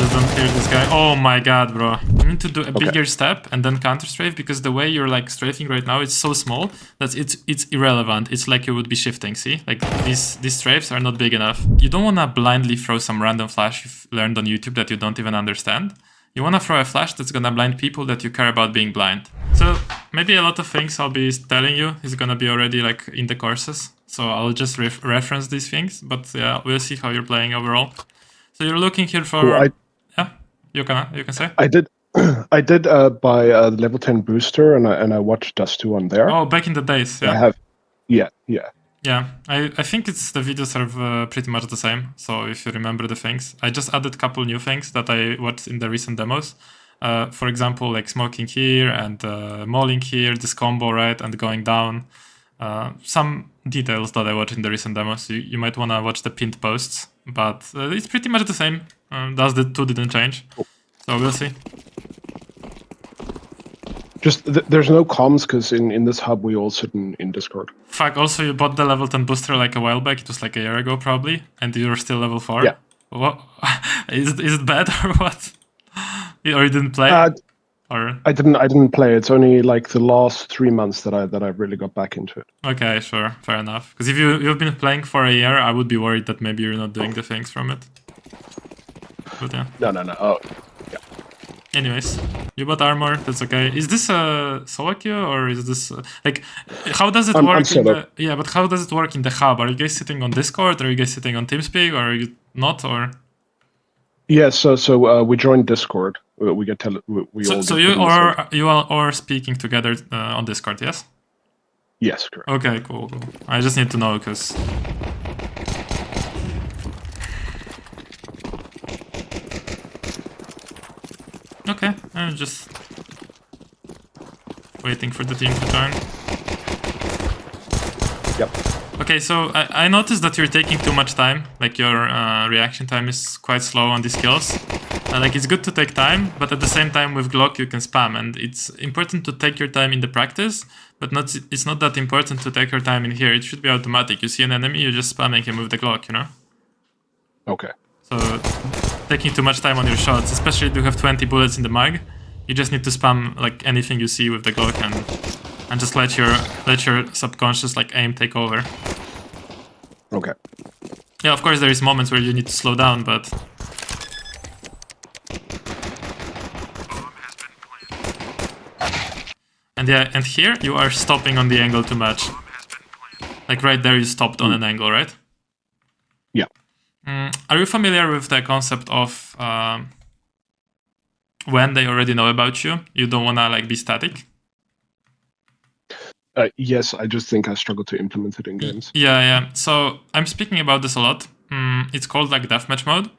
just don't hear this guy. Oh my god, bro. You need to do a bigger step and then counter strafe, because the way you're like strafing right now, it's so small that it's irrelevant. It's like you would be shifting, see? Like these strafes are not big enough. You don't want to blindly throw some random flash you've learned on YouTube that you don't even understand. You want to throw a flash that's gonna blind people that you care about being blind. So maybe a lot of things I'll be telling you is gonna be already like in the courses. So I'll just reference these things, but yeah, we'll see how you're playing overall. So you're looking here for... Cool, yeah, you can say? I did buy a level 10 booster, and I watched CS2 on there. Oh, back in the days, yeah. I have, yeah. Yeah, I think the videos are pretty much the same, so if you remember the things. I just added a couple new things that I watched in the recent demos. For example, like smoking here and mauling here, this combo, right, and going down. Some details that I watched in the recent demos. You might want to watch the pinned posts, but it's pretty much the same. Thus the two didn't change, so we'll see. Just there's no comms because in this hub we all sit in Discord. Fuck, also you bought the level 10 booster like a while back, it was like a year ago probably, and you're still level 4? Yeah. What? Is it bad or what? Or you didn't play? Or I didn't play. It's only like the last 3 months that I really got back into it. Okay, sure, fair enough. Because if you've been playing for a year, I would be worried that maybe you're not doing the things from it. But yeah. No. Oh, yeah. Anyways, you bought armor, that's okay. Is this a solo queue or is this like how does it work in the but how does it work in the hub? Are you guys sitting on Discord? Are you guys sitting on TeamSpeak, or are you not? Or yeah, so we joined Discord. We get so you are speaking together on Discord, yes? Yes, correct. Okay, cool. I just need to know because okay, I'm just waiting for the team to join. Yep. Okay, so I noticed that you're taking too much time. Like your reaction time is quite slow on these kills. Like it's good to take time, but at the same time with Glock you can spam, and it's important to take your time in the practice, but it's not that important to take your time in here. It should be automatic. You see an enemy, you're just spamming him with the Glock, you know? Okay. So taking too much time on your shots, especially if you have 20 bullets in the mag, you just need to spam like anything you see with the Glock and just let your subconscious like aim take over. Okay. Yeah, of course there is moments where you need to slow down, but and here you are stopping on the angle too much. Like right there you stopped on an angle, right? Yeah. Are you familiar with the concept of when they already know about you, you don't wanna like be static? Yes, I just think I struggle to implement it in games. Yeah. So I'm speaking about this a lot. It's called like deathmatch mode.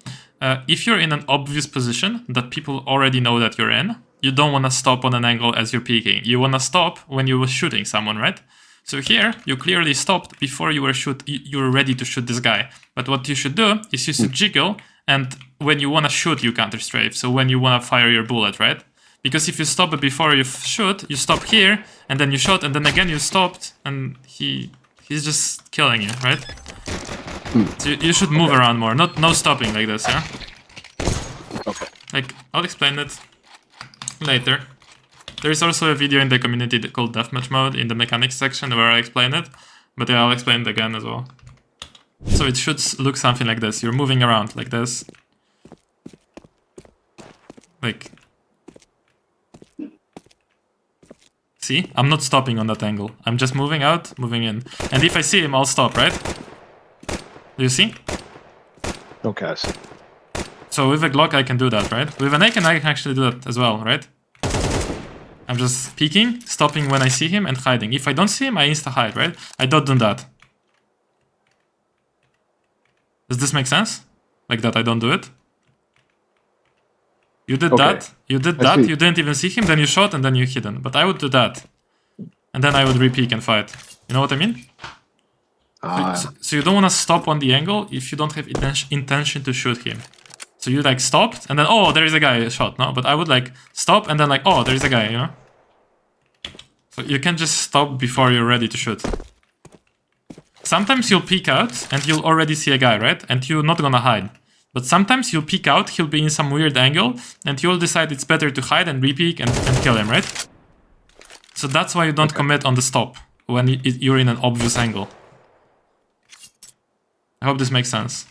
If you're in an obvious position that people already know that you're in, you don't want to stop on an angle as you're peeking. You want to stop when you were shooting someone, right? So here, you clearly stopped before you were ready to shoot this guy. But what you should do is you should jiggle, and when you want to shoot, you counter strafe. So when you want to fire your bullet, right? Because if you stop it before you shoot, you stop here, and then you shot, and then again you stopped, and he's just killing you, right? So you should move around more, no stopping like this, yeah? Okay. Like, I'll explain it later. There is also a video in the community called Deathmatch Mode in the mechanics section where I explain it, but yeah, I'll explain it again as well. So it should look something like this. You're moving around like this. Like... See? I'm not stopping on that angle. I'm just moving out, moving in. And if I see him, I'll stop, right? Do you see? Okay, I see. So with a Glock I can do that, right? With an AK I can actually do that as well, right? I'm just peeking, stopping when I see him, and hiding. If I don't see him, I insta-hide, right? I don't do that. Does this make sense? Like that I don't do it? You did that, you didn't even see him, then you shot, and then you hidden. But I would do that. And then I would re-peek and fight. You know what I mean? So you don't want to stop on the angle if you don't have intention to shoot him. So you like stopped, and then, oh, there is a guy shot, no? But I would like stop, and then like, oh, there is a guy, you know? So you can just stop before you're ready to shoot. Sometimes you'll peek out, and you'll already see a guy, right? And you're not gonna hide. But sometimes you'll peek out, he'll be in some weird angle, and you'll decide it's better to hide and re-peek and kill him, right? So that's why you don't commit on the stop when you're in an obvious angle. I hope this makes sense.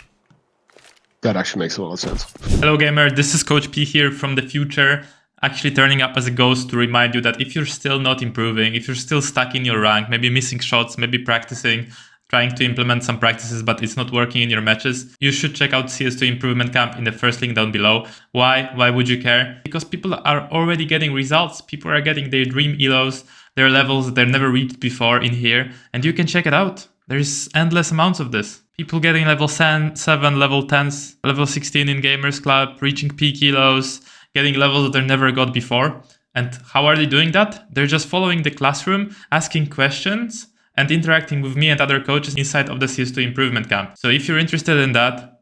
That actually makes a lot of sense. Hello gamer, this is Coach P here from the future, actually turning up as a ghost to remind you that if you're still not improving, if you're still stuck in your rank, maybe missing shots, maybe practicing, trying to implement some practices but it's not working in your matches, you should check out CS2 Improvement Camp in the first link down below. Why? Why would you care? Because people are already getting results, people are getting their dream elos, their levels that they've never reached before in here, and you can check it out. There's endless amounts of this. People getting level 7, level 10s, level 16 in Gamers Club, reaching peak elos, getting levels that they never got before. And how are they doing that? They're just following the classroom, asking questions, and interacting with me and other coaches inside of the CS2 Improvement Camp. So if you're interested in that,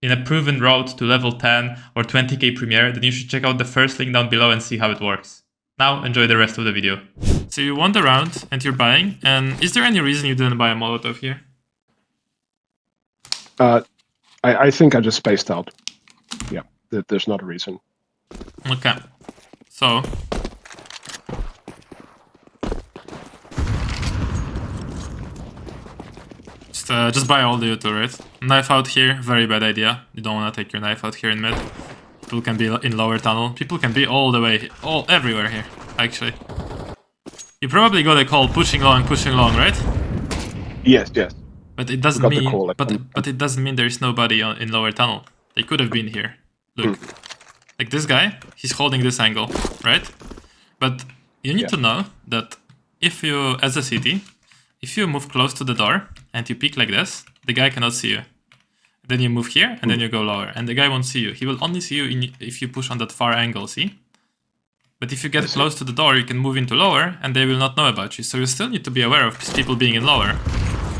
in a proven road to level 10 or 20k Premier, then you should check out the first link down below and see how it works. Now enjoy the rest of the video. So you wander around and you're buying, and is there any reason you didn't buy a Molotov here? I think I just spaced out. Yeah, there's not a reason. Okay, so just buy all the util, right? Knife out here, very bad idea. You don't want to take your knife out here in mid. People can be in lower tunnel. People can be all the way, everywhere here, actually. You probably got a call pushing long, right? Yes, yes. But it doesn't mean. But it doesn't mean there's nobody in lower tunnel. They could have been here. Look, like this guy, he's holding this angle, right? But you need to know that if you, as a CT, if you move close to the door and you peek like this, the guy cannot see you. Then you move here and then you go lower, and the guy won't see you. He will only see you if you push on that far angle. See? But if you get close to the door, you can move into lower, and they will not know about you. So you still need to be aware of people being in lower.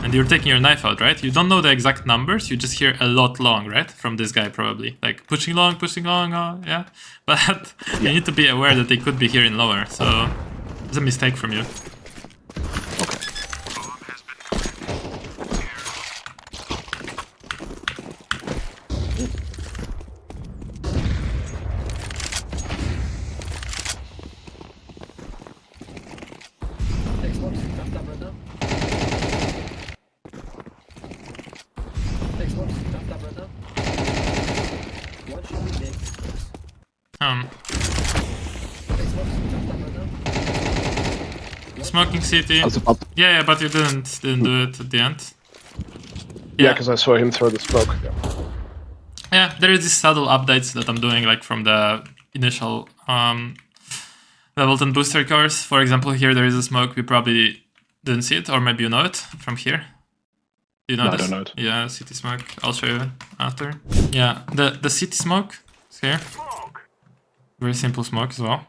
And you're taking your knife out, right? You don't know the exact numbers, you just hear a lot long, right? From this guy probably. Like pushing long, yeah. But you need to be aware that they could be here in lower, so it's a mistake from you. Smoking city. Yeah, but you didn't do it at the end. Yeah, because I saw him throw the smoke. Yeah, there is these subtle updates that I'm doing, like from the initial level 10 booster course. For example, here there is a smoke. We probably didn't see it, or maybe you know it from here. Do you know this? I don't know it. Yeah, city smoke. I'll show you after. Yeah, the city smoke is here. Very simple smoke as well.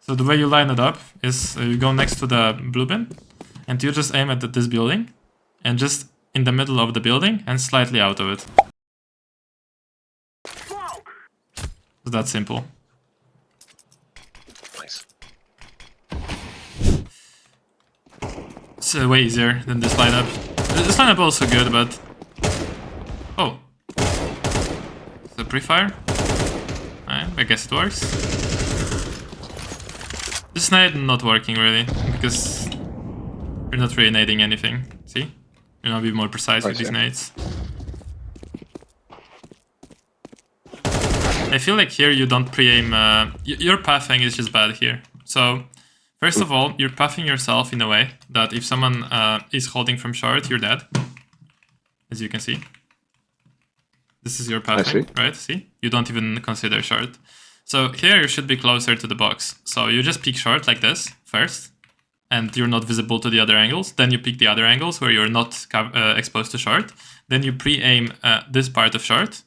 So the way you line it up is you go next to the blue bin and you just aim at this building and just in the middle of the building and slightly out of it. So that's simple. Nice. It's way easier than this lineup. This lineup also good, but... Oh. The pre-fire? I guess it works. This nade not working really, because you're not really nading anything. See? You're not be more precise with these nades. I feel like here you don't pre-aim, your pathing is just bad here. So, first of all, you're pathing yourself in a way that if someone is holding from short, you're dead. As you can see. This is your pathing, right? See? You don't even consider short. So here you should be closer to the box. So you just peek short like this first, and you're not visible to the other angles. Then you peek the other angles where you're not exposed to short. Then you pre-aim this part of short.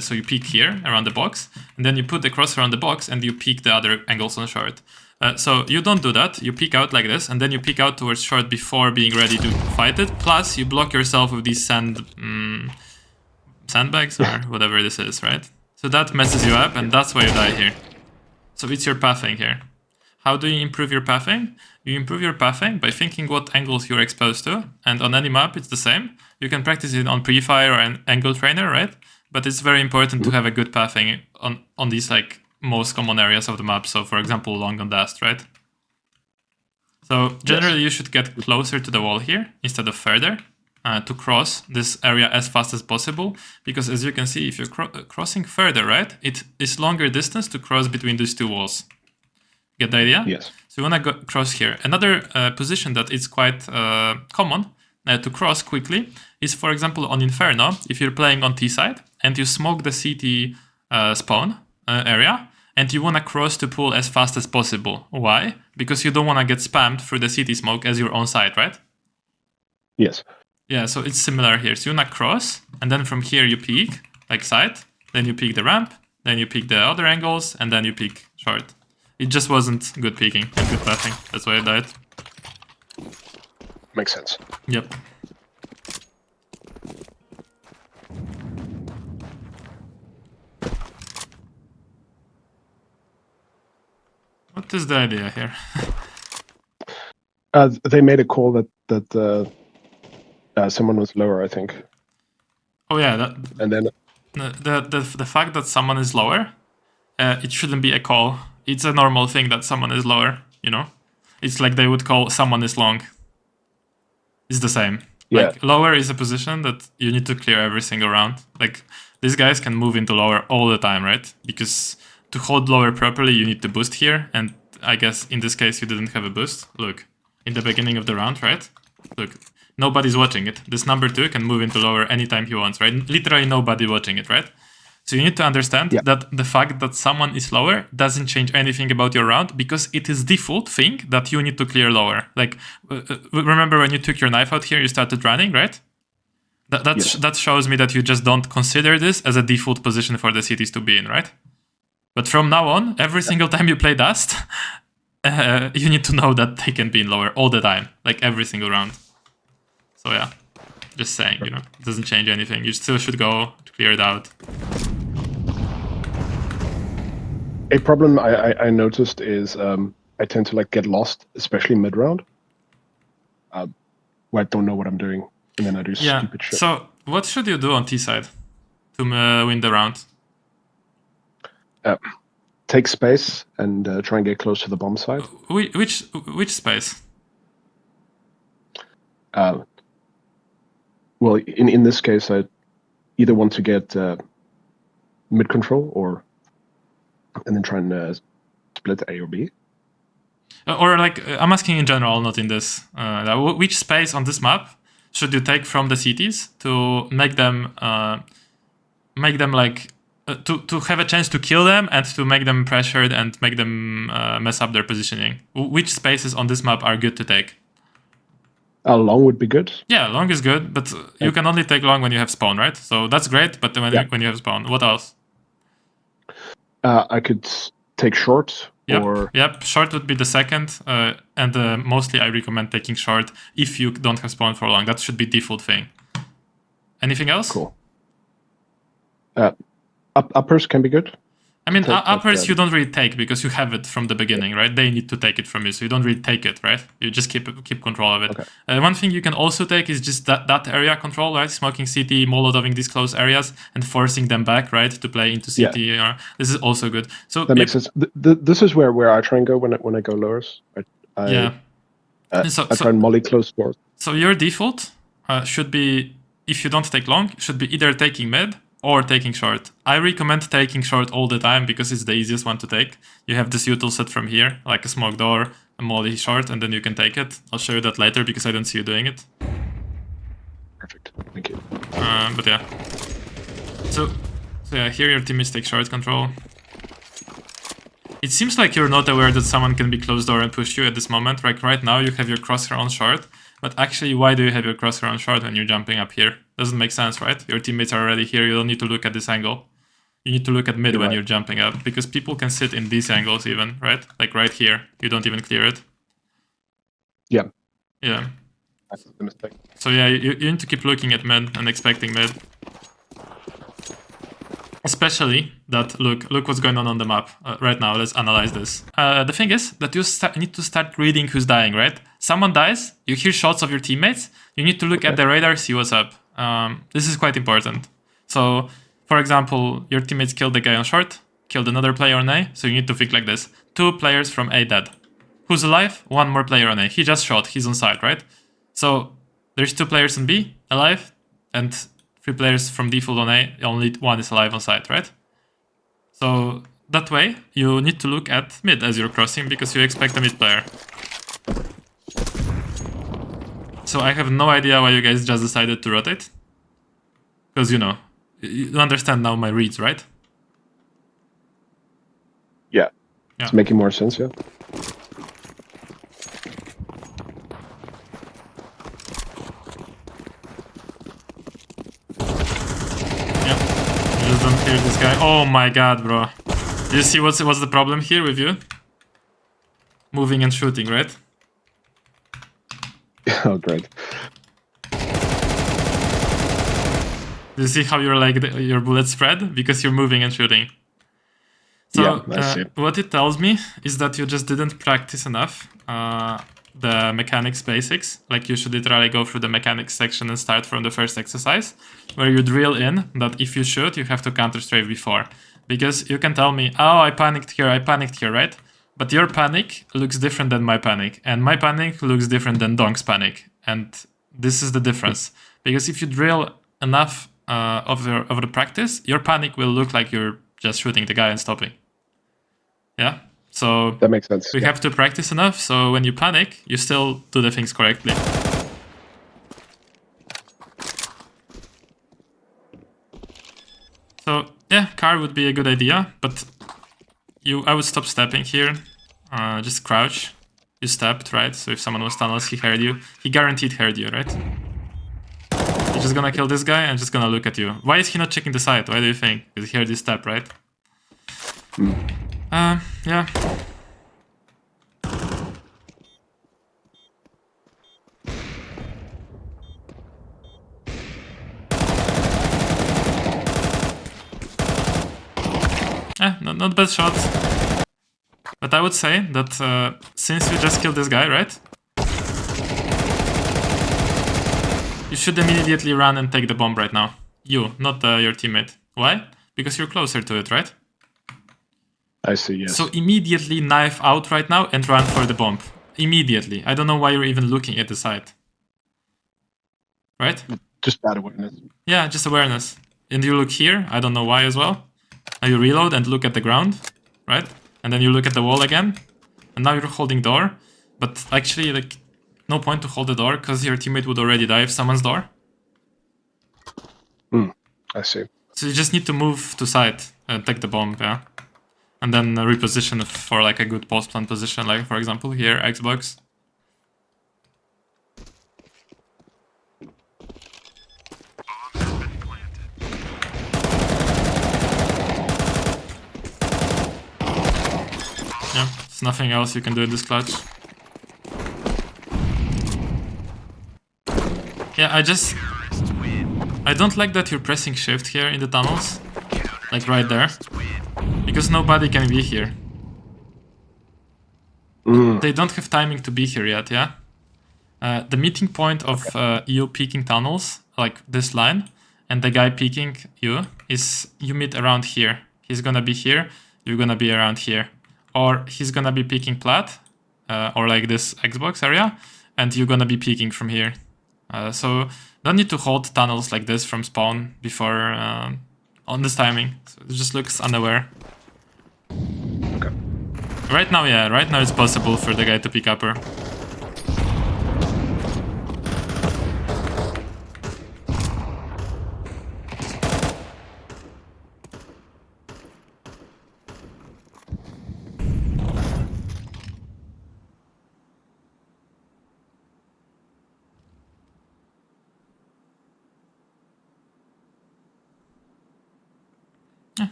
So you peek here around the box, and then you put the cross around the box and you peek the other angles on short. So you don't do that, you peek out like this, and then you peek out towards short before being ready to fight it. Plus you block yourself with these sandbags or whatever this is, right? So that messes you up, and that's why you die here. So it's your pathing here. How do you improve your pathing? You improve your pathing by thinking what angles you're exposed to, and on any map it's the same. You can practice it on Prefire or an angle trainer, right? But it's very important to have a good pathing on these like most common areas of the map. So for example, long on dust, right? So generally you should get closer to the wall here instead of further to cross this area as fast as possible. Because as you can see, if you're crossing further, right, it is longer distance to cross between these two walls. Get the idea? Yes. So you want to cross here. Another position that is quite common to cross quickly is, for example, on Inferno, if you're playing on T side and you smoke the CT spawn area and you want to cross to pool as fast as possible. Why? Because you don't want to get spammed through the CT smoke as you're on site, right? Yes. Yeah, so it's similar here. So you want to cross, and then from here you peek, like side, then you peek the ramp, then you peek the other angles, and then you peek short. It just wasn't good peeking and good pathing. That's why I died. Makes sense. Yep. What is the idea here? They made a call that someone was lower, I think. Oh yeah, And then the fact that someone is lower, it shouldn't be a call. It's a normal thing that someone is lower, you know? It's like they would call someone is long. It's the same. Yeah. Like lower is a position that you need to clear every single round. Like these guys can move into lower all the time, right? Because to hold lower properly, you need to boost here. And I guess in this case, you didn't have a boost. Look, in the beginning of the round, right? Look, nobody's watching it. This number 2 can move into lower anytime he wants, right? Literally nobody watching it, right? So you need to understand that the fact that someone is lower doesn't change anything about your round because it is default thing that you need to clear lower. Like, remember when you took your knife out here, you started running, right? That shows me that you just don't consider this as a default position for the cities to be in, right? But from now on, every single time you play Dust, you need to know that they can be in lower all the time, like every single round. So yeah, just saying, you know, it doesn't change anything. You still should go to clear it out. a problem I noticed is I tend to like get lost, especially mid round, where I don't know what I'm doing, and then I do stupid shit. So what should you do on T side to win the round? Take space and try and get close to the bomb side. Which space? Well, in this case, I either want to get mid control and then try and split A or B. Or like, I'm asking in general, not in this. Which space on this map should you take from the cities to make them like to have a chance to kill them and to make them pressured and make them mess up their positioning? Which spaces on this map are good to take? Long would be good. Yeah, long is good, but you can only take long when you have spawn, right? So that's great, but when you have spawn, what else? I could take short. Yep, short would be the second, and mostly I recommend taking short if you don't have spawn for long. That should be default thing. Anything else? Cool. Uppers can be good. I mean, uppers you don't really take because you have it from the beginning, right? They need to take it from you, so you don't really take it, right? You just keep control of it. Okay. One thing you can also take is just that area control, right? Smoking CT, molotoving these close areas, and forcing them back, right, to play into CT. Yeah. This is also good. So that makes sense. This is where I try and go when I go lowers. I try and molly close doors. So your default should be, if you don't take long, should be either taking mid or taking short. I recommend taking short all the time because it's the easiest one to take. You have this util set from here, like a smoke door, a molly short, and then you can take it. I'll show you that later because I don't see you doing it. Perfect, thank you. But yeah. So yeah, here your team is take short control. It seems like you're not aware that someone can be closed door and push you at this moment. Like right now you have your crosshair on short, but actually why do you have your crosshair on short when you're jumping up here? Doesn't make sense, right? Your teammates are already here, you don't need to look at this angle. You need to look at mid when you're jumping up, because people can sit in these angles even, right? Like right here, you don't even clear it. Yeah. Yeah. That's the mistake. So yeah, you need to keep looking at mid and expecting mid. Especially that look what's going on the map right now. Let's analyze this. The thing is that you need to start reading who's dying, right? Someone dies, you hear shots of your teammates, you need to look at the radar, see what's up. This is quite important. So, for example, your teammates killed the guy on short, killed another player on A, so you need to think like this. 2 players from A dead. Who's alive? 1 more player on A. He just shot, he's on site, right? So, there's 2 players on B alive, and 3 players from default on A, only 1 is alive on site, right? So that way, you need to look at mid as you're crossing because you expect a mid player. So I have no idea why you guys just decided to rotate. Because, you know, you understand now my reads, right? Yeah. It's making more sense, yeah. Just don't hear this guy. Oh my god, bro. Do you see what's the problem here with you? Moving and shooting, right? Oh, great. Do you see how you're like your bullets spread? Because you're moving and shooting. So what it tells me is that you just didn't practice enough the mechanics basics. Like you should literally go through the mechanics section and start from the first exercise, where you drill in that if you shoot, you have to counter-strafe before. Because you can tell me, oh, I panicked here, right? But your panic looks different than my panic, and my panic looks different than Donk's panic. And this is the difference. Because if you drill enough of the practice, your panic will look like you're just shooting the guy and stopping. Yeah? So that makes sense. We have to practice enough, so when you panic, you still do the things correctly. So yeah, car would be a good idea, but I would stop stepping here. Just crouch. You stepped, right? So if someone was tunnels, he heard you. He guaranteed heard you, right? You're just gonna kill this guy and just gonna look at you. Why is he not checking the side? Why do you think? Because he heard you step, right? Yeah. Not bad shots. But I would say that since you just killed this guy, right? You should immediately run and take the bomb right now. You, not your teammate. Why? Because you're closer to it, right? I see, yes. So immediately knife out right now and run for the bomb. Immediately. I don't know why you're even looking at the side. Right? Just bad awareness. Yeah, just awareness. And you look here, I don't know why as well. Now you reload and look at the ground, right? And then you look at the wall again. And now you're holding door. But actually, like, no point to hold the door because your teammate would already die if someone's door. I see. So you just need to move to side and take the bomb, yeah. And then reposition for like a good post plant position, like for example here, Xbox. Yeah, there's nothing else you can do in this clutch. Yeah, I don't like that you're pressing shift here in the tunnels. Like right there. Because nobody can be here. They don't have timing to be here yet, yeah? The meeting point of you peeking tunnels, like this line, and the guy peeking you, is you meet around here. He's gonna be here, you're gonna be around here. Or he's gonna be peeking plat, or like this Xbox area, and you're gonna be peeking from here. So don't need to hold tunnels like this from spawn before on this timing. So it just looks unaware. Okay. Right now, yeah, right now it's possible for the guy to pick upper.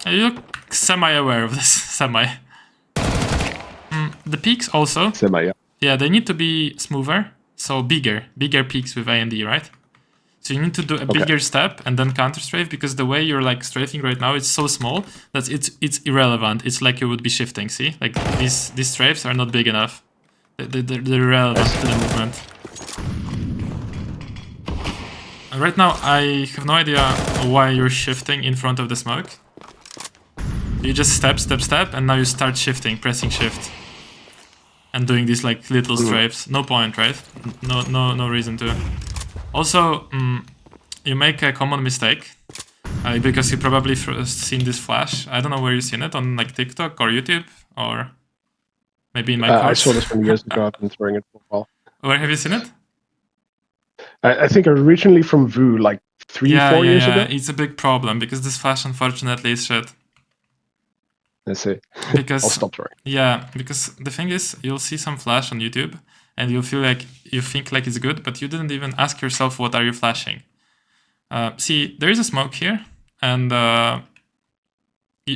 You look semi-aware of this, semi. The peaks also. Semi, yeah. Yeah, they need to be smoother, so bigger peaks with A and D, right? So you need to do a bigger step and then counter strafe, because the way you're like strafing right now is so small that it's irrelevant. It's like you would be shifting. See, like these strafes are not big enough. They're irrelevant to the movement. And right now, I have no idea why you're shifting in front of the smoke. You just step, and now you start shifting, pressing shift, and doing these like little strafes. No point, right? No reason to. Also, you make a common mistake because you probably seen this flash. I don't know where you've seen it, on like TikTok or YouTube, or maybe in my course. I saw this from years ago. I've been throwing it for a while. Where have you seen it? I think originally from Vu, like 3-4 years ago. It's a big problem because this flash, unfortunately, is shit. Let's see. Because I'll stop throwing. Yeah, because the thing is, you'll see some flash on YouTube, and you think like it's good, but you didn't even ask yourself what are you flashing. See, there is a smoke here, and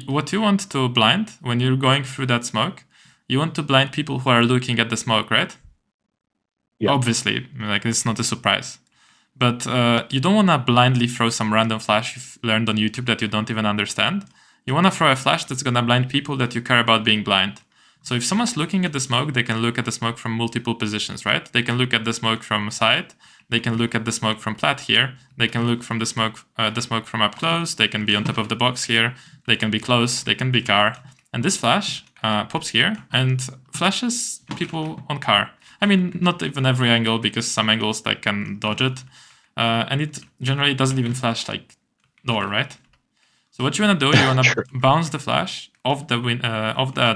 what you want to blind when you're going through that smoke, you want to blind people who are looking at the smoke, right? Yeah. Obviously, like it's not a surprise. But you don't want to blindly throw some random flash you've learned on YouTube that you don't even understand. You want to throw a flash that's going to blind people that you care about being blind. So if someone's looking at the smoke, they can look at the smoke from multiple positions, right? They can look at the smoke from side. They can look at the smoke from plat here. They can look from the smoke from up close. They can be on top of the box here. They can be close. They can be car. And this flash pops here and flashes people on car. I mean, not even every angle, because some angles like can dodge it. And it generally doesn't even flash like door, right? So what you want to do, you want to bounce the flash off the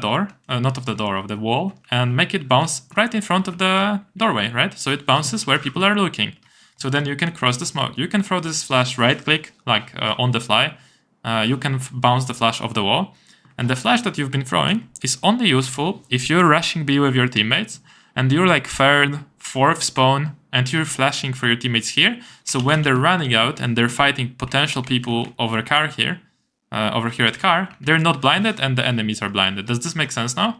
door, not of the door, of the wall, and make it bounce right in front of the doorway, right? So it bounces where people are looking. So then you can cross the smoke. You can throw this flash right-click, like on the fly. You can bounce the flash off the wall. And the flash that you've been throwing is only useful if you're rushing B with your teammates, and you're like third, fourth spawn, and you're flashing for your teammates here. So when they're running out and they're fighting potential people over car here, over here at car, they're not blinded and the enemies are blinded. Does this make sense now?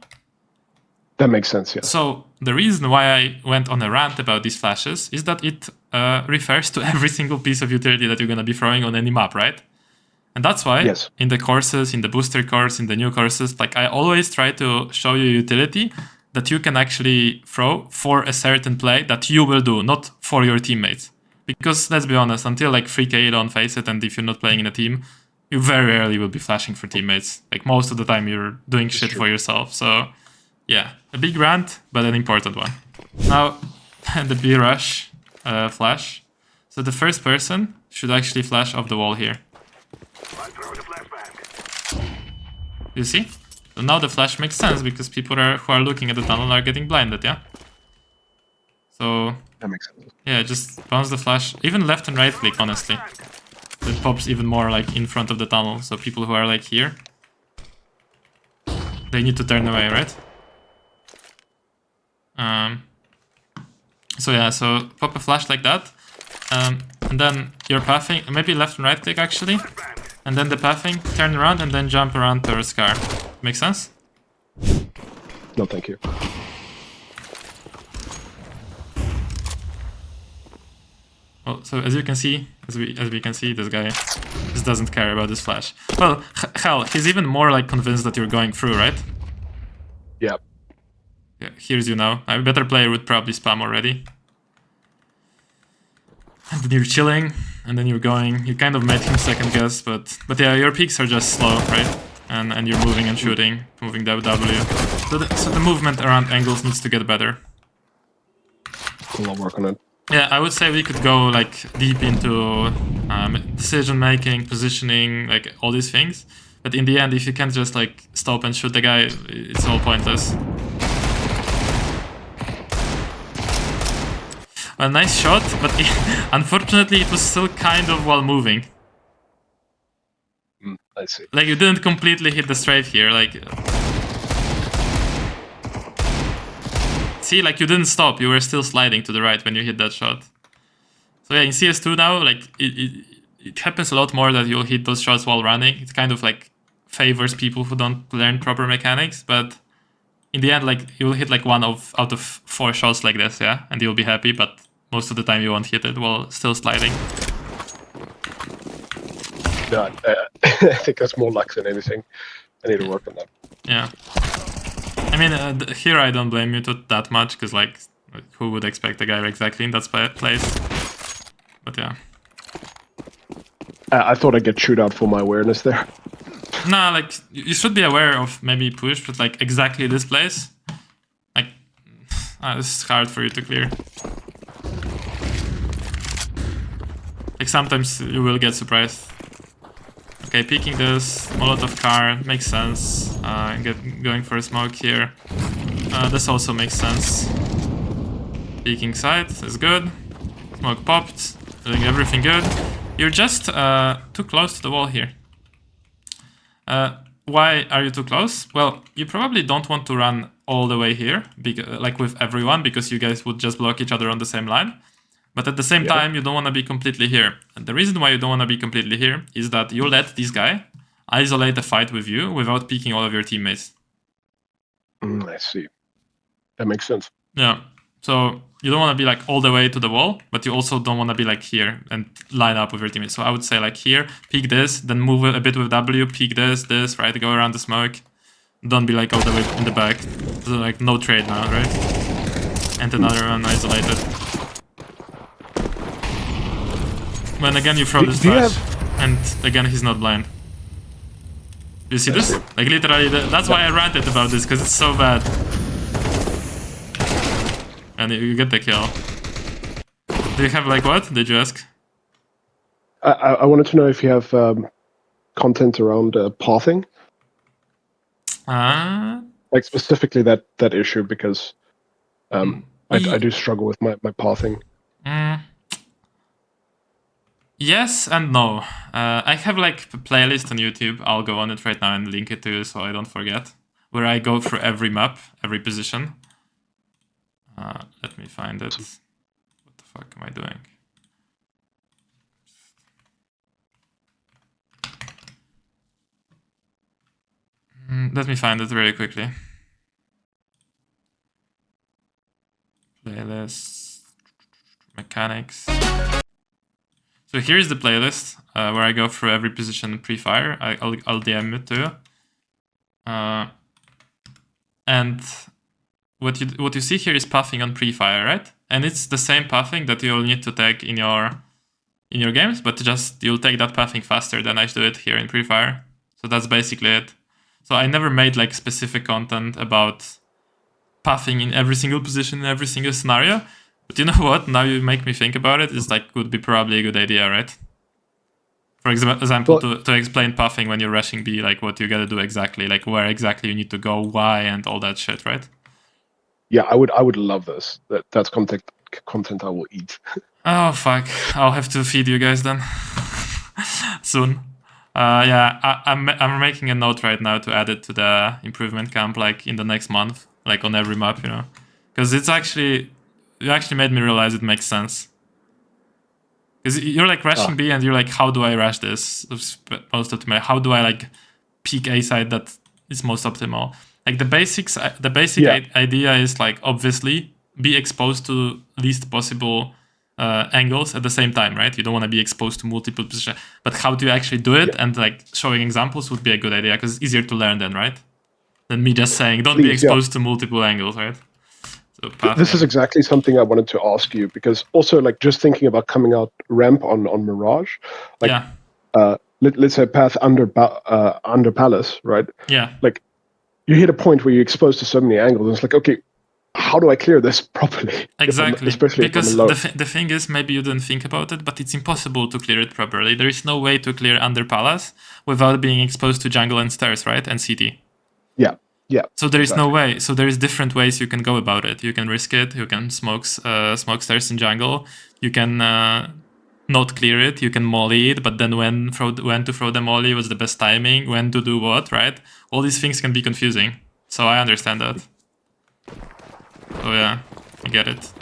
That makes sense, yeah. So the reason why I went on a rant about these flashes is that it refers to every single piece of utility that you're going to be throwing on any map, right? And that's why in the courses, in the booster course, in the new courses, like I always try to show you utility that you can actually throw for a certain play that you will do, not for your teammates. Because let's be honest, until like 3k you don't face it, and if you're not playing in a team, you very rarely will be flashing for teammates. Like most of the time you're doing shit for yourself. So yeah, a big rant, but an important one. Now, the B rush flash. So the first person should actually flash off the wall here. You see? So now the flash makes sense because people who are looking at the tunnel are getting blinded, yeah? So that makes sense. Yeah, just bounce the flash, even left and right click, honestly. It pops even more like in front of the tunnel, so people who are like here, they need to turn away, right? So yeah, so pop a flash like that, and then you're pathing, maybe left and right click actually, and then the pathing, turn around and then jump around towards car. Make sense? No, thank you. Well, so as you can see, as we can see, this guy just doesn't care about this flash. Well, hell, he's even more like convinced that you're going through, right? Yeah. Yeah, here's you now. A better player would probably spam already. And then you're chilling, and then you're going. You kind of made him second guess, but yeah, your peaks are just slow, right? And you're moving and shooting, moving W. So the movement around angles needs to get better. I'll work on it. Yeah, I would say we could go like deep into decision making, positioning, like all these things. But in the end, if you can't just like stop and shoot the guy, it's all pointless. A nice shot, but unfortunately it was still kind of while moving. I see. Like you didn't completely hit the strafe here, like... See, like you didn't stop, you were still sliding to the right when you hit that shot. So yeah, in CS2 now, like it happens a lot more that you'll hit those shots while running. It kind of like favors people who don't learn proper mechanics, but in the end, like you'll hit like one out of 4 shots like this, yeah, and you'll be happy. But most of the time you won't hit it while still sliding. No, I think that's more luck than anything. I need to work on that. Yeah. I mean, here I don't blame you that much, because like, who would expect a guy exactly in that place? But yeah. I thought I'd get chewed out for my awareness there. Nah, like, you should be aware of maybe push, but like exactly this place, like, this is hard for you to clear. Like sometimes you will get surprised. Okay, peeking this, Molotov car, makes sense. Going for a smoke here. This also makes sense. Peeking side is good. Smoke popped, doing everything good. You're just too close to the wall here. Why are you too close? Well, you probably don't want to run all the way here, like with everyone, because you guys would just block each other on the same line. But at the same time, you don't want to be completely here. And the reason why you don't want to be completely here is that you let this guy isolate a fight with you without peeking all of your teammates. I see. That makes sense. Yeah. So you don't want to be like all the way to the wall, but you also don't want to be like here and line up with your teammates. So I would say like here, peek this, then move a bit with W, peek this, right? Go around the smoke. Don't be like all the way in the back. So like no trade now, right? And another one isolated. When again you throw this flash, and again he's not blind. You see this? Like literally, that's why I ranted about this, because it's so bad. And you get the kill. Do you have like what? Did you ask? I wanted to know if you have content around pathing. Like specifically that issue, because I do struggle with my pathing. Yes and no. I have like a playlist on YouTube. I'll go on it right now and link it to you so I don't forget. Where I go through every map, every position. Let me find it. What the fuck am I doing? Let me find it very quickly. Playlist. Mechanics. So here's the playlist where I go through every position pre-fire. I'll DM it to you. And what you see here is pathing on pre-fire, right? And it's the same pathing that you'll need to take in your games, but just you'll take that pathing faster than I do it here in pre-fire. So that's basically it. So I never made like specific content about pathing in every single position in every single scenario. But you know what? Now you make me think about it. It's like would be probably a good idea, right? For example, to explain pathing when you're rushing B, like what you gotta do exactly, like where exactly you need to go, why, and all that shit, right? Yeah, I would love this. That's content I will eat. Oh fuck! I'll have to feed you guys then soon. Yeah, I'm making a note right now to add it to the improvement camp, like in the next month, like on every map, you know, because it's actually. You actually made me realize it makes sense. Because you're like rushing B and you're like, how do I rush this most optimal? How do I like peek A side that is most optimal? Like the basic idea is like obviously be exposed to least possible angles at the same time, right? You don't want to be exposed to multiple positions. But how do you actually do it? And like showing examples would be a good idea because it's easier to learn then, right? Than me just saying don't be exposed to multiple angles, right? This is exactly something I wanted to ask you, because also like just thinking about coming out ramp on Mirage, like let's say path under Palace, right? Yeah. Like you hit a point where you're exposed to so many angles, and it's like, okay, how do I clear this properly? Exactly. Especially because the thing is, maybe you didn't think about it, but it's impossible to clear it properly. There is no way to clear under Palace without being exposed to jungle and stairs, right? And CT. Yeah. Yeah. So there is no way. So there is different ways you can go about it. You can risk it. You can smoke stairs in jungle. You can not clear it. You can molly it. But then when to throw the molly, what's the best timing? When to do what? Right? All these things can be confusing. So I understand that. Oh yeah, I get it.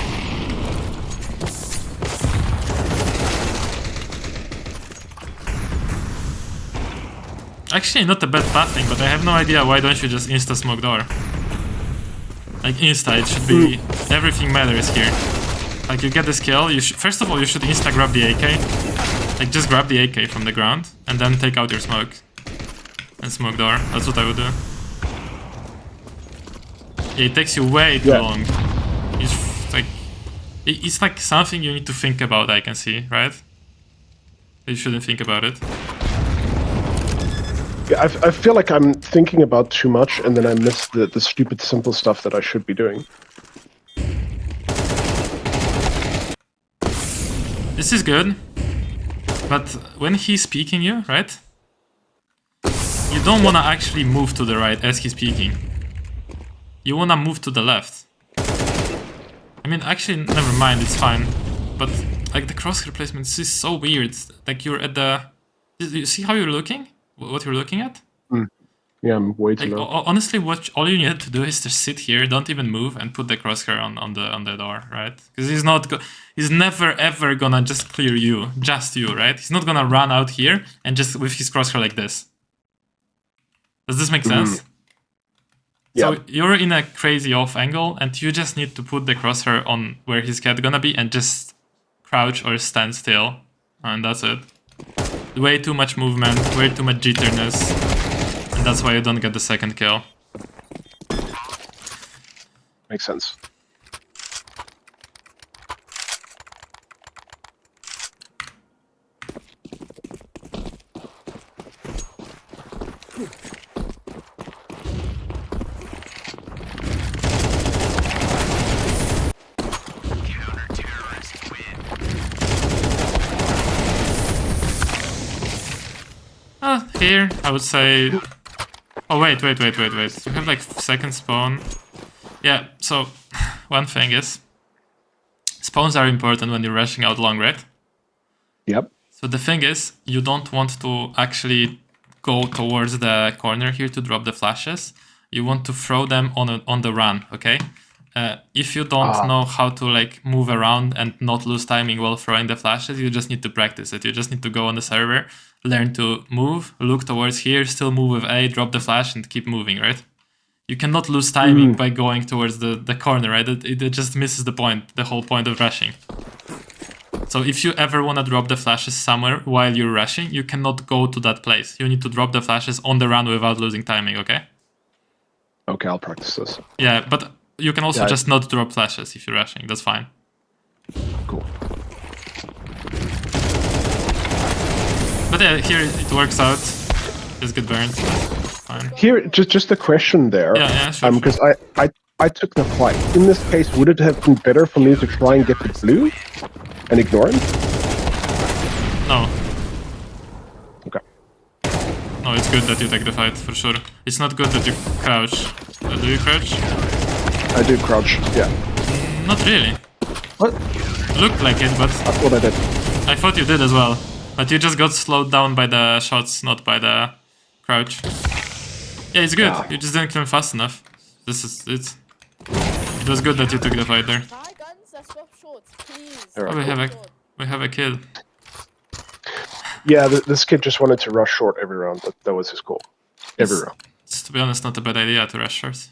Actually, not a bad pathing, but I have no idea why don't you just insta-smoke door? Like insta, it should be... Everything matters here. Like, you get this kill, first of all, you should insta-grab the AK. Like, just grab the AK from the ground, and then take out your smoke. And smoke door. That's what I would do. Yeah, it takes you way too long. It's like something you need to think about, I can see, right? You shouldn't think about it. Yeah, I feel like I'm thinking about too much, and then I miss the stupid, simple stuff that I should be doing. This is good, but when he's peeking you, right? You don't want to actually move to the right as he's peeking. You want to move to the left. I mean, actually, never mind, it's fine. But, like, the crosshair placement is so weird. Like, you're at the... You see how you're looking? What you're looking at? Yeah, I'm way too low. Honestly, all you need to do is to sit here, don't even move, and put the crosshair on the door, right? Because he's never ever gonna just clear you, just you, right? He's not gonna run out here and just with his crosshair like this. Does this make sense? Yeah. So you're in a crazy off angle, and you just need to put the crosshair on where his cat gonna be, and just crouch or stand still, and that's it. Way too much movement, way too much jitterness. And that's why you don't get the second kill. Makes sense. Here, I would say... Oh, wait. You have, like, second spawn. Yeah, so, one thing is... Spawns are important when you're rushing out long, right? Yep. So the thing is, you don't want to actually go towards the corner here to drop the flashes. You want to throw them on the run, okay? If you don't know how to, like, move around and not lose timing while throwing the flashes, you just need to practice it. You just need to go on the server, learn to move, look towards here, still move with A, drop the flash, and keep moving, right? You cannot lose timing by going towards the corner, right? It just misses the point, the whole point of rushing. So if you ever want to drop the flashes somewhere while you're rushing, you cannot go to that place. You need to drop the flashes on the run without losing timing, okay? Okay, I'll practice this. Yeah, but you can also just not drop flashes if you're rushing. That's fine. Cool. But yeah, here it works out. Just get burned. Fine. Here, just a question there. Yeah, sure. Because I took the fight. In this case, would it have been better for me to try and get the blue and ignore him? No. Okay. No, it's good that you take the fight, for sure. It's not good that you crouch. Do you crouch? I do crouch, yeah. Not really. What? Looked like it, but... I thought I did. I thought you did as well. But you just got slowed down by the shots, not by the crouch. Yeah, it's good. Yeah. You just didn't kill him fast enough. This is it. It was good that you took the fight there. Oh, we have a kid. Yeah, this kid just wanted to rush short every round. That was his goal. Every round. It's, to be honest, not a bad idea to rush short.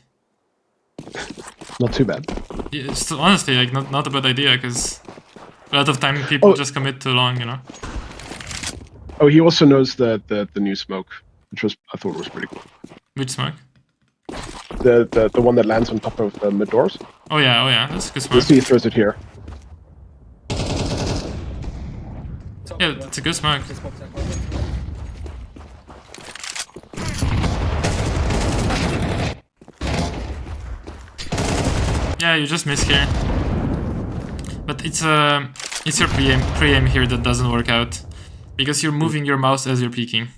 Not too bad. Yeah, it's honestly, like, not a bad idea, because a lot of time people just commit too long, you know? Oh, he also knows the new smoke, which I thought was pretty cool. Which smoke? The one that lands on top of the mid doors. Oh yeah, that's a good smoke. You see he throws it here. Yeah, that's a good smoke. Yeah, you just miss here. But it's your pre-aim here that doesn't work out. Because you're moving your mouse as you're peeking.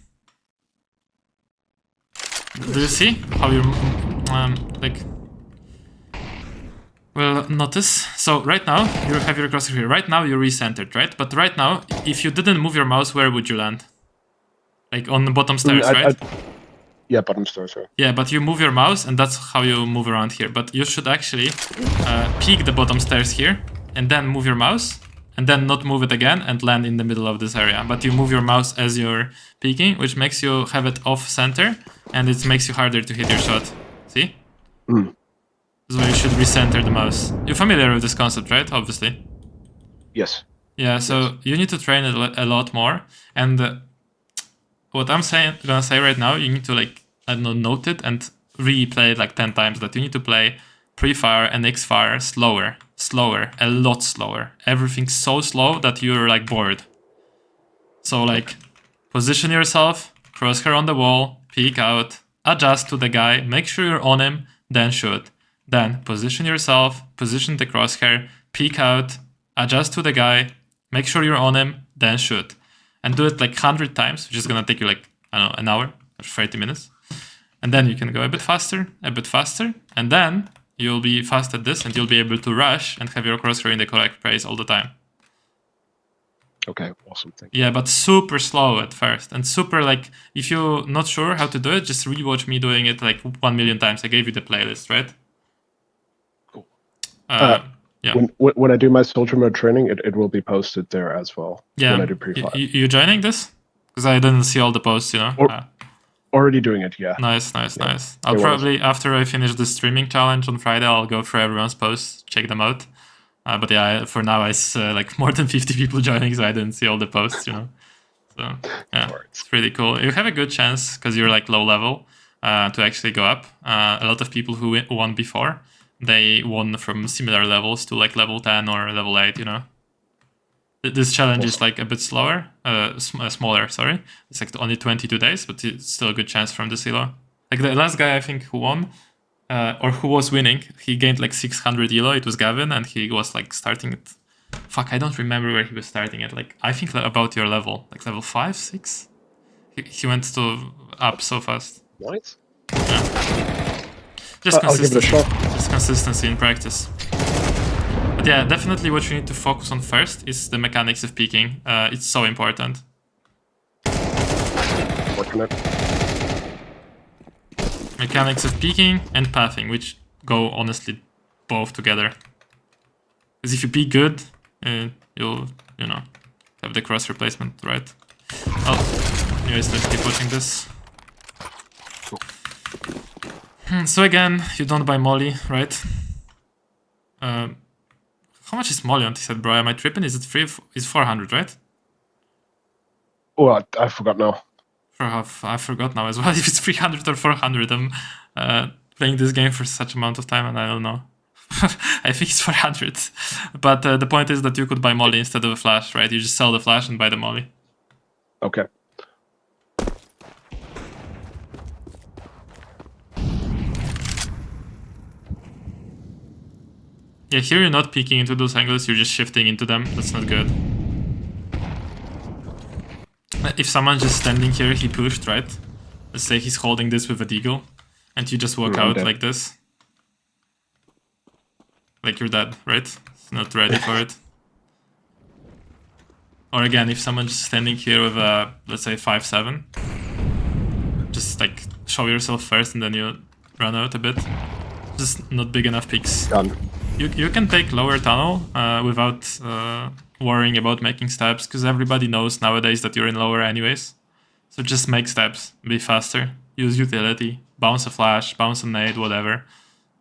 Do you see how you're, like... Well, notice. So right now, you have your crosshair here. Right now, you're recentered, right? But right now, if you didn't move your mouse, where would you land? Like on the bottom stairs, right? Yeah, bottom stairs, yeah. Yeah, but you move your mouse, and that's how you move around here. But you should actually peek the bottom stairs here, and then move your mouse, and then not move it again, and land in the middle of this area. But you move your mouse as you're peeking, which makes you have it off-center, and it makes you harder to hit your shot. See? Mm. This is why you should recenter the mouse. You're familiar with this concept, right? Obviously. Yes. Yeah, so you need to train it a lot more. And what I'm gonna say right now, you need to like, I don't know, note it and replay it like 10 times. That you need to play pre-fire and X-fire slower, a lot slower. Everything's so slow that you're like bored. So like, position yourself, crosshair on the wall, peek out, adjust to the guy, make sure you're on him, then shoot. Then position yourself, position the crosshair, peek out, adjust to the guy, make sure you're on him, then shoot. And do it like 100 times, which is gonna take you like, I don't know, an hour or 30 minutes. And then you can go a bit faster, and then you'll be fast at this and you'll be able to rush and have your crosshair in the correct place all the time. Okay, awesome. Thank you. Yeah, but super slow at first. And super like, if you're not sure how to do it, just rewatch me doing it like 1 million times. I gave you the playlist, right? Cool. Yeah. When I do my soldier mode training, it will be posted there as well. Yeah. When I do pre-fire. You joining this? Because I didn't see all the posts, you know. Already doing it, yeah. Nice. I'll probably, after I finish the streaming challenge on Friday, I'll go through everyone's posts, check them out. But yeah, for now, it's like more than 50 people joining, so I didn't see all the posts, you know. So yeah, it's pretty cool. You have a good chance, because you're like low level, to actually go up. A lot of people who won before, they won from similar levels to like level 10 or level 8, you know. This challenge is like a bit slower, smaller, sorry. It's like only 22 days, but it's still a good chance from the silo. Like the last guy I think who won, or who was winning, he gained like 600 elo, it was Gavin, and he was like starting at... Fuck, I don't remember where he was starting at, like, I think about your level, like level 5, 6? He went up so fast. Nice. Yeah. Just I'll give it a shot. Just consistency in practice. But yeah, definitely what you need to focus on first is the mechanics of peeking. It's so important. Working it. Mechanics of peeking and pathing, which go honestly both together. Because if you peek good, you'll, you know, have the cross replacement, right? Oh, anyways, let's keep watching this. So again, you don't buy molly, right? How much is molly on T-set, bro? Am I tripping? Is it free? It's 400, right? Oh, I forgot now. I forgot now as well if it's 300 or 400. I'm playing this game for such amount of time and I don't know. I think it's 400. But the point is that you could buy molly instead of a flash, right? You just sell the flash and buy the molly. Okay. Yeah, here you're not peeking into those angles, you're just shifting into them. That's not good. If someone's just standing here, he pushed, right? Let's say he's holding this with a deagle, and you just walk out like this. Like you're dead, right? It's not ready for it. Or again, if someone's just standing here with a, let's say 5-7, just like show yourself first and then you run out a bit. Just not big enough peaks. Done. You can take lower tunnel without worrying about making steps, because everybody knows nowadays that you're in lower anyways. So just make steps, be faster, use utility, bounce a flash, bounce a nade, whatever.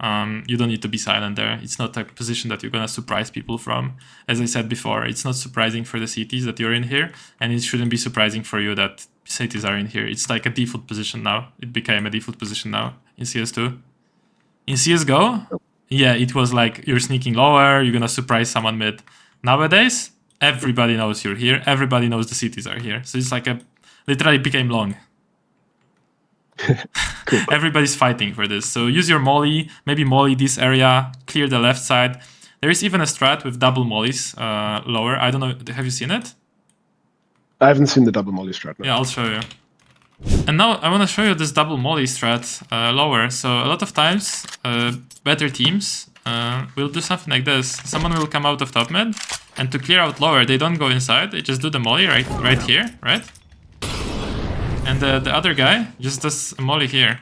You don't need to be silent there. It's not a position that you're gonna surprise people from. As I said before, it's not surprising for the cities that you're in here, and it shouldn't be surprising for you that cities are in here. It's like a default position now. It became a default position now in CS2. In CSGO, yeah, it was like you're sneaking lower, you're gonna surprise someone mid. Nowadays, everybody knows you're here, everybody knows the cities are here. So it's like literally became long. Cool. Everybody's fighting for this. So use your molly, maybe molly this area, clear the left side. There is even a strat with double mollies lower. I don't know, have you seen it? I haven't seen the double molly strat. No. Yeah, I'll show you. And now I want to show you this double molly strat lower. So a lot of times, better teams will do something like this. Someone will come out of top mid, and to clear out lower, they don't go inside. They just do the molly right here, right? And the other guy just does a molly here.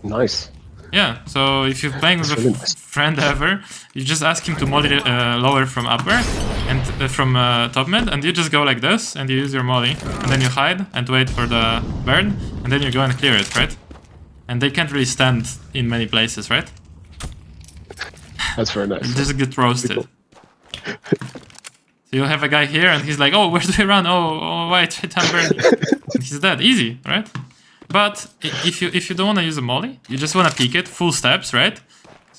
Nice. Yeah, so if you're playing with a friend ever, you just ask him to molly lower from upper and from top mid, and you just go like this, and you use your molly, and then you hide and wait for the burn, and then you go and clear it, right? And they can't really stand in many places, right? That's very nice. You'll just get roasted. So you'll have a guy here, and he's like, "Oh, where do I run? Oh, wait, I'm burning." And he's dead. Easy, right? But if you don't want to use a molly, you just want to peek it, full steps, right?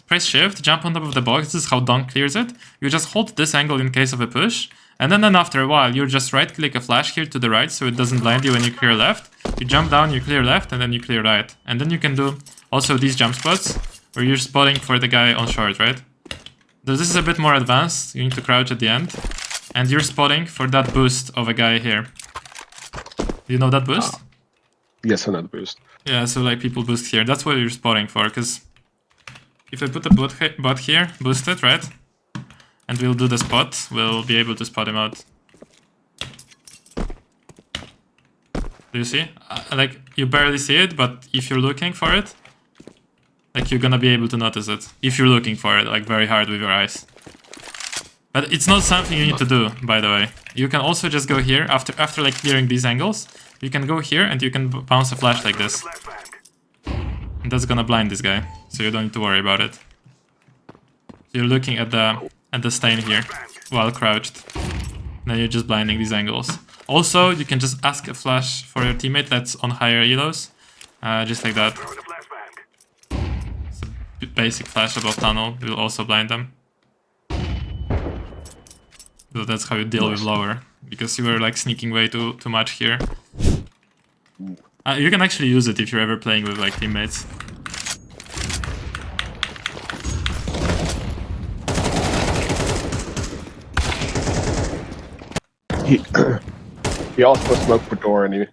Press shift, jump on top of the box. This is how Dunk clears it. You just hold this angle in case of a push, and then after a while, you just right-click a flash here to the right, so it doesn't blind you when you clear left. You jump down, you clear left, and then you clear right. And then you can do also these jump spots, where you're spotting for the guy on short, right? So this is a bit more advanced. You need to crouch at the end. And you're spotting for that boost of a guy here. Do you know that boost? Yes, another boost. Yeah, so like people boost here. That's what you're spotting for, because if I put a bot here, boost it, right? And we'll do the spot, we'll be able to spot him out. Do you see? Like, you barely see it, but if you're looking for it, like, you're gonna be able to notice it. If you're looking for it, like, very hard with your eyes. But it's not something you need to do, by the way. You can also just go here, after like clearing these angles, you can go here and you can bounce a flash like this. And that's gonna blind this guy, so you don't need to worry about it. So you're looking at the stain here, while crouched. Then you're just blinding these angles. Also, you can just ask a flash for your teammate that's on higher elos, just like that. It's a basic flash above tunnel, will also blind them. So that's how you deal with lower, because you were like sneaking way too much here. You can actually use it if you're ever playing with like teammates. He also smoked for door and he...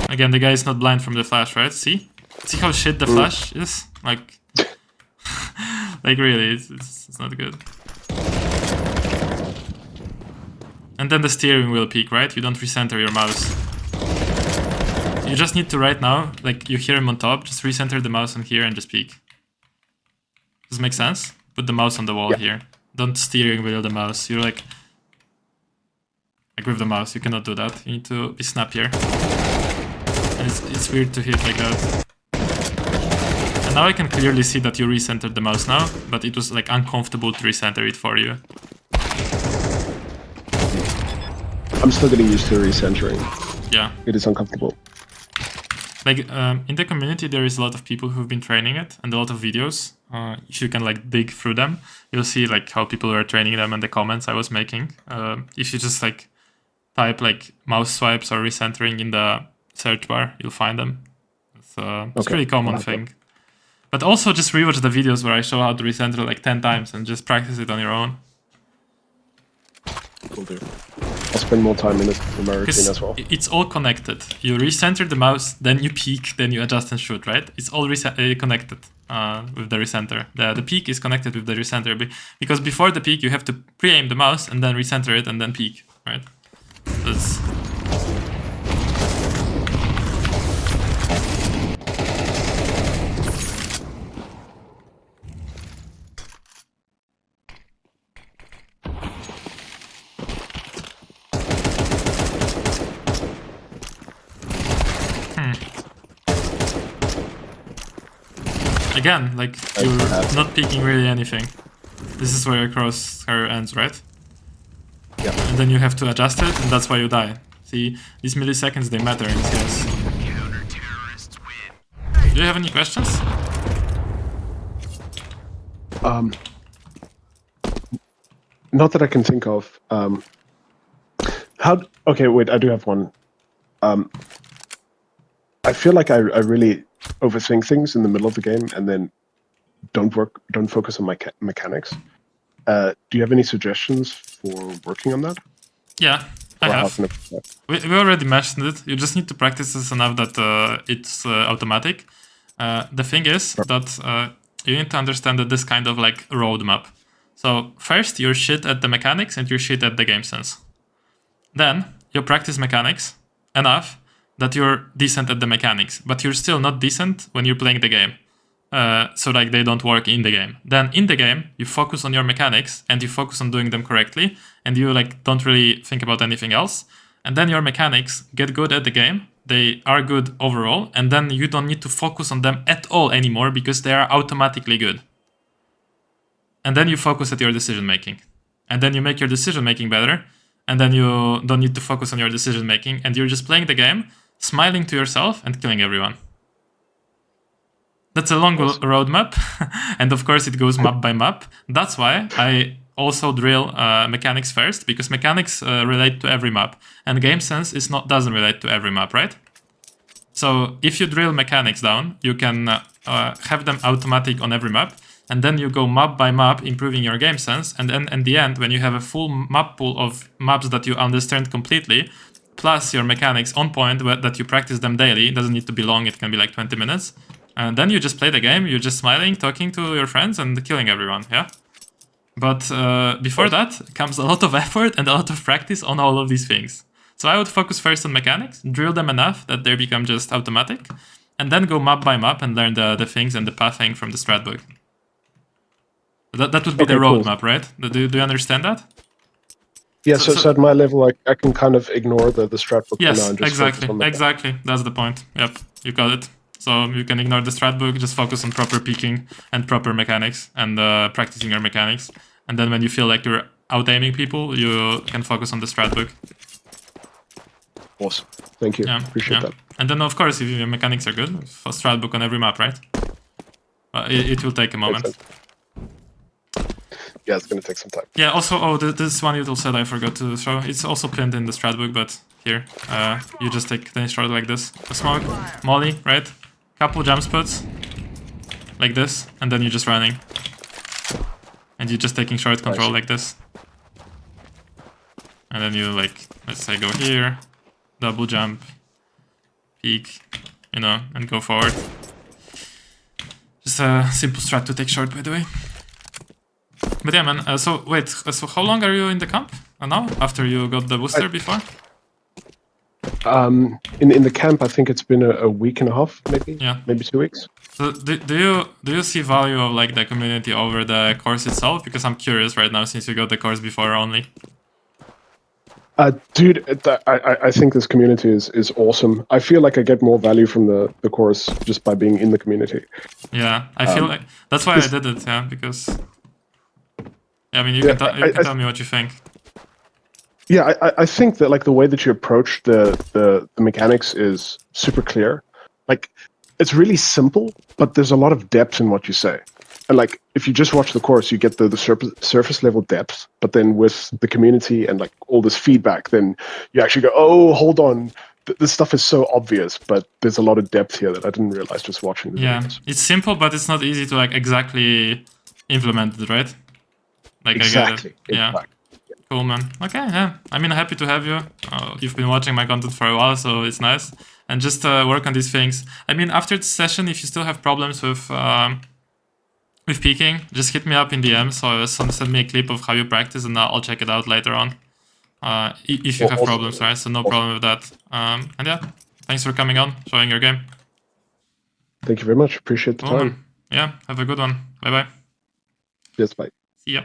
Again, the guy is not blind from the flash, right? See? See how shit the flash is? Like... like really, it's not good. And then the steering wheel peak, right? You don't recenter your mouse. You just need to right now, like you hear him on top, just recenter the mouse on here and just peek. Does this make sense? Put the mouse on the wall here. Don't steering wheel the mouse. You're like with the mouse, you cannot do that. You need to be snappier. And it's weird to hit like that. And now I can clearly see that you recentered the mouse now, but it was like uncomfortable to recenter it for you. I'm still getting used to recentering. Yeah. It is uncomfortable. Like, in the community, there is a lot of people who've been training it, and a lot of videos. If you can, like, dig through them, you'll see, like, how people were training them and the comments I was making. If you just, like, type, like, mouse swipes or recentering in the search bar, you'll find them. It's a pretty common thing. But also just rewatch the videos where I show how to recenter, like, 10 times and just practice it on your own. Will do. I'll spend more time in my routine as well. It's all connected. You recenter the mouse, then you peek, then you adjust and shoot, right? It's all connected with the recenter. The peek is connected with the recenter, because before the peek you have to pre-aim the mouse and then recenter it and then peek, right? That's... Again, like, you're not peeking really anything. This is where your crosshair ends, right? Yeah. And then you have to adjust it, and that's why you die. See, these milliseconds, they matter in CS. Do you have any questions? Not that I can think of. Okay, wait, I do have one. I feel like I really overthink things in the middle of the game and then don't focus on my mechanics. Do you have any suggestions for working on that? Yeah, I have. We already mentioned it. You just need to practice this enough that it's automatic. The thing is that you need to understand that this kind of like roadmap. So first you're shit at the mechanics and you're shit at the game sense. Then you practice mechanics enough that you're decent at the mechanics, but you're still not decent when you're playing the game. So like they don't work in the game. Then in the game, you focus on your mechanics and you focus on doing them correctly, and you like don't really think about anything else. and then your mechanics get good at the game. They are good overall, and then you don't need to focus on them at all anymore because they are automatically good. And then you focus at your decision making. And then you make your decision making better, and then you don't need to focus on your decision making, and you're just playing the game, smiling to yourself, and killing everyone. That's a long roadmap, and of course it goes map by map. That's why I also drill mechanics first, because mechanics relate to every map, and game sense doesn't relate to every map, right? So if you drill mechanics down, you can have them automatic on every map, and then you go map by map, improving your game sense, and then at the end, when you have a full map pool of maps that you understand completely, plus your mechanics on point, that you practice them daily, it doesn't need to be long, it can be like 20 minutes, and then you just play the game, you're just smiling, talking to your friends, and killing everyone, yeah? But before that comes a lot of effort and a lot of practice on all of these things. So I would focus first on mechanics, drill them enough that they become just automatic, and then go map by map and learn the things and the pathing from the strat book. That would be the roadmap, cool. Right? Do you understand that? Yeah, so at my level, I can kind of ignore the strat book. Yes, for now and just exactly. That's the point. Yep, you got it. So you can ignore the strat book, just focus on proper peeking and proper mechanics and practicing your mechanics. And then when you feel like you're out-aiming people, you can focus on the strat book. Awesome. Thank you. Yeah, appreciate that. And then, of course, if your mechanics are good, for strat book on every map, right? It will take a moment. Yeah, it's going to take some time. Yeah, also, this one little set I forgot to show. It's also pinned in the strat book, but here, you just take the shot like this. A smoke, molly, right? Couple jump spots, like this, and then you're just running. And you're just taking short control like this. And then you, like, let's say go here, double jump, peek, you know, and go forward. Just a simple strat to take short, by the way. But yeah, man, so wait, so how long are you in the camp now, after you got the booster before? In the camp, I think it's been a week and a half, maybe. Yeah. Maybe 2 weeks. So do you see value of like the community over the course itself? Because I'm curious right now, since you got the course before only. Dude, I think this community is awesome. I feel like I get more value from the course just by being in the community. Yeah, I feel like that's why I did it. Yeah, because I mean, you can tell me what you think. Yeah, I think that like the way that you approach the mechanics is super clear. Like, it's really simple, but there's a lot of depth in what you say. And like, if you just watch the course, you get the surface level depth. But then with the community and like all this feedback, then you actually go, oh, hold on, this stuff is so obvious, but there's a lot of depth here that I didn't realize just watching the videos. It's simple, but it's not easy to like exactly implement it, right? Like exactly. I get it. Yeah. Cool, man. Okay, yeah. I mean, happy to have you. You've been watching my content for a while, so it's nice. And just work on these things. I mean, after the session, if you still have problems with peeking, just hit me up in DM. So send me a clip of how you practice, and I'll check it out later on. If you have problems, right? So no problem with that. And yeah, thanks for coming on, showing your game. Thank you very much. Appreciate the time. Man. Yeah, have a good one. Bye-bye. Yes, bye. See ya.